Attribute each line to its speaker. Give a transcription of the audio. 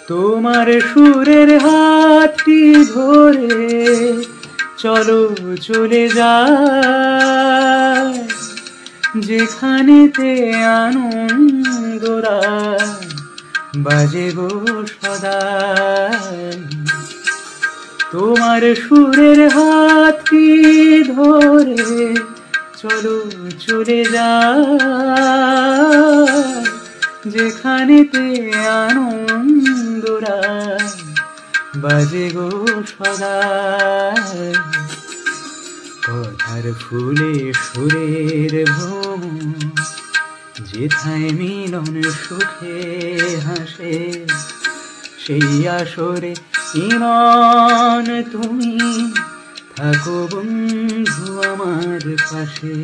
Speaker 1: তোমার সুরের হাতটি ধরে চলো চলে যায় যেখানেতে আনন্দরা বাজে গো সদাই। তোমার সুরের হাতটি ধরে চলো চলে যায় যেখানেতে আনন্দরা বাজে গো সদাই। কথার ফুলে সুরের ভ্রমণ যেথায় মিলন সুখে হাসে সেই আসরে ইমন তুমি থাকো বন্ধু আমার পাশে।